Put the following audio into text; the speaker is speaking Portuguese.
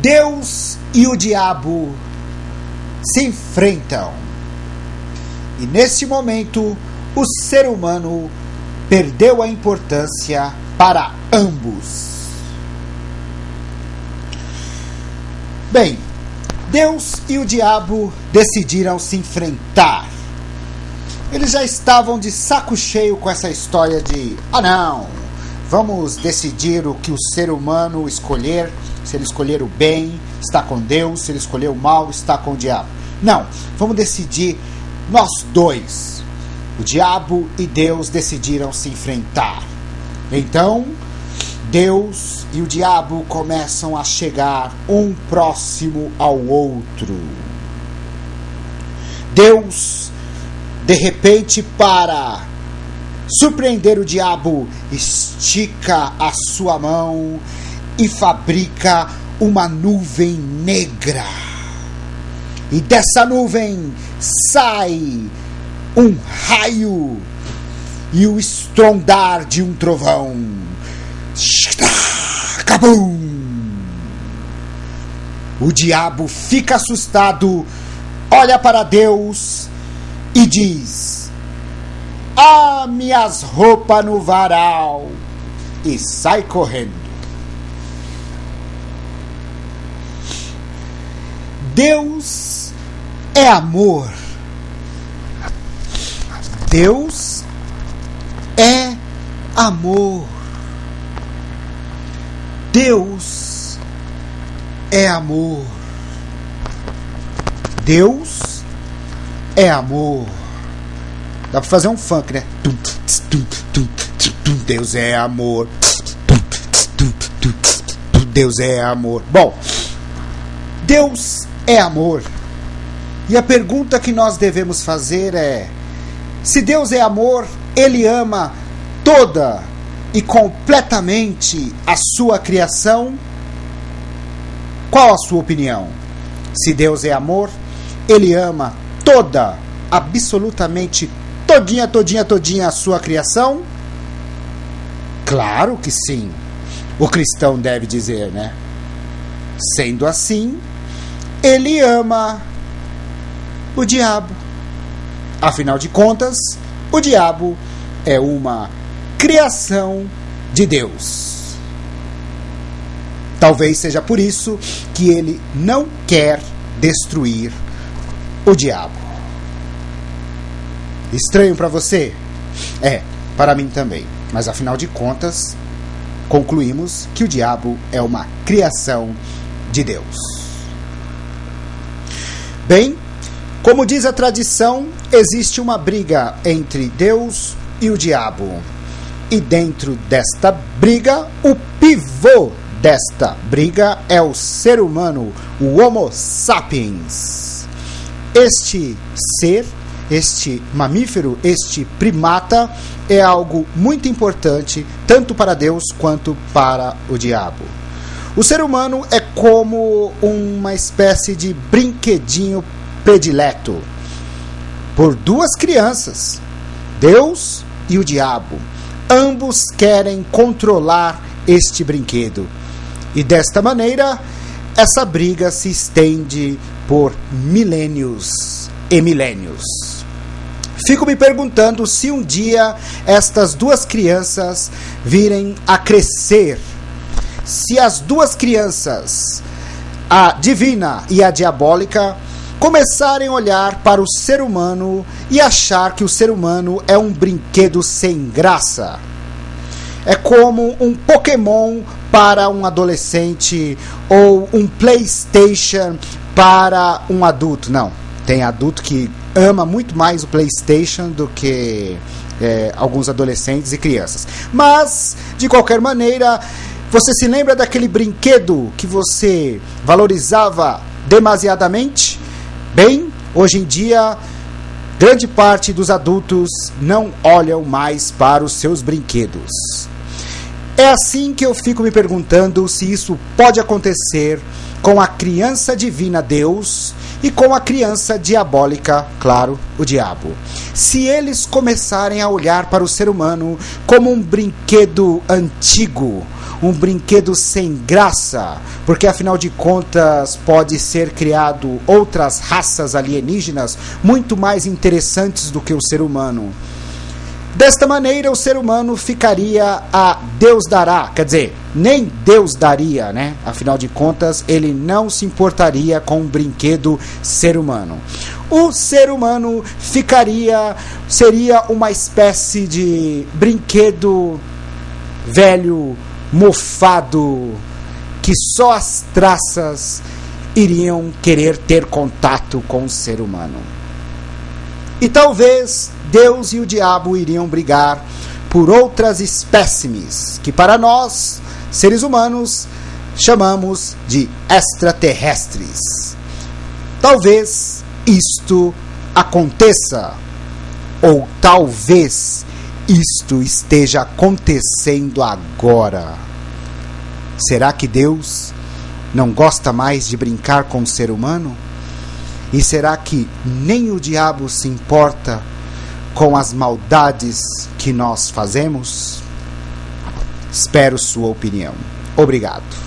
Deus e o diabo se enfrentam. E nesse momento, o ser humano perdeu a importância para ambos. Bem, Deus e o diabo decidiram se enfrentar. Eles já estavam de saco cheio com essa história de não, vamos decidir o que o ser humano escolher. Se ele escolher o bem, está com Deus. Se ele escolher o mal, está com o diabo. Não, vamos decidir nós dois. O diabo e Deus decidiram se enfrentar. Então, Deus e o diabo começam a chegar um próximo ao outro. Deus, de repente, para surpreender o diabo, estica a sua mão e fabrica uma nuvem negra. E dessa nuvem sai um raio e o estrondar de um trovão. Cabum! O diabo fica assustado, olha para Deus e diz: minhas roupas no varal, e sai correndo. Deus é amor. Deus é amor. Deus é amor. Deus é amor. Dá pra fazer um funk, né? Deus é amor. Deus é amor. Bom, Deus é amor. E a pergunta que nós devemos fazer é: se Deus é amor, Ele ama toda e completamente a sua criação? Qual a sua opinião? Se Deus é amor, Ele ama toda, absolutamente todinha a sua criação? Claro que sim. O cristão deve dizer, né? Sendo assim, Ele ama o diabo. Afinal de contas, o diabo é uma criação de Deus. Talvez seja por isso que Ele não quer destruir o diabo. Estranho para você? Para mim também. Mas afinal de contas, concluímos que o diabo é uma criação de Deus. Bem, como diz a tradição, existe uma briga entre Deus e o diabo. E dentro desta briga, o pivô desta briga é o ser humano, o Homo sapiens. Este ser, este mamífero, este primata, é algo muito importante, tanto para Deus quanto para o diabo. O ser humano é como uma espécie de brinquedinho predileto por duas crianças, Deus e o diabo. Ambos querem controlar este brinquedo. E desta maneira, essa briga se estende por milênios e milênios. Fico me perguntando se um dia estas duas crianças virem a crescer. Se as duas crianças, a divina e a diabólica, começarem a olhar para o ser humano e achar que o ser humano é um brinquedo sem graça. É como um Pokémon para um adolescente ou um PlayStation para um adulto. Não, tem adulto que ama muito mais o PlayStation do que alguns adolescentes e crianças. Mas, de qualquer maneira, você se lembra daquele brinquedo que você valorizava demasiadamente? Bem, hoje em dia, grande parte dos adultos não olham mais para os seus brinquedos. É assim que eu fico me perguntando se isso pode acontecer com a criança divina Deus e com a criança diabólica, claro, o diabo. Se eles começarem a olhar para o ser humano como um brinquedo antigo, um brinquedo sem graça, porque afinal de contas pode ser criado outras raças alienígenas muito mais interessantes do que o ser humano. Desta maneira, o ser humano ficaria a Deus dará, quer dizer, nem Deus daria, né? Afinal de contas, ele não se importaria com um brinquedo ser humano. O ser humano seria uma espécie de brinquedo velho, mofado, que só as traças iriam querer ter contato com o ser humano. E talvez Deus e o diabo iriam brigar por outras espécimes, que para nós, seres humanos, chamamos de extraterrestres. Talvez isto aconteça, ou talvez isto esteja acontecendo agora. Será que Deus não gosta mais de brincar com o ser humano? E será que nem o diabo se importa com as maldades que nós fazemos? Espero sua opinião. Obrigado.